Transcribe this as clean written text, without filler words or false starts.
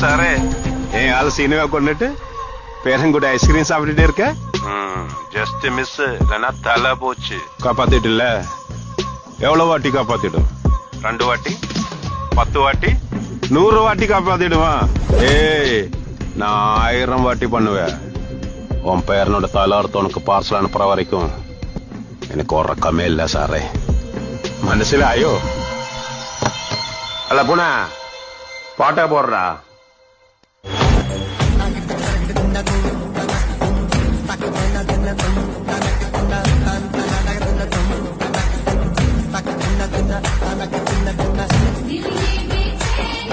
സാറേ அது சீனவை கொண்டுட்டு பேரன் கூட ஐஸ்கிரீம் சாப்பிட்டுட்டே இருக்க. ஜஸ்ட் மிஸ் இல்லைன்னா தலை போச்சு. காப்பாத்திட்டுல எவ்வளவு வாட்டி காப்பாத்திடும்? 2 வாட்டி 10 வாட்டி 100 வாட்டி காப்பாத்திடுவான். ஏய் நான் 1000 வாட்டி பண்ணுவேன். உன் பேரனோட தலார்த்த உனக்கு பார்சல் அனுப்புற வரைக்கும் எனக்கு உறக்கமே இல்ல சாரே. മനസ്സിലായോ? அல்ல புனா பாட்டா போடுறா. दिल ये बेचैन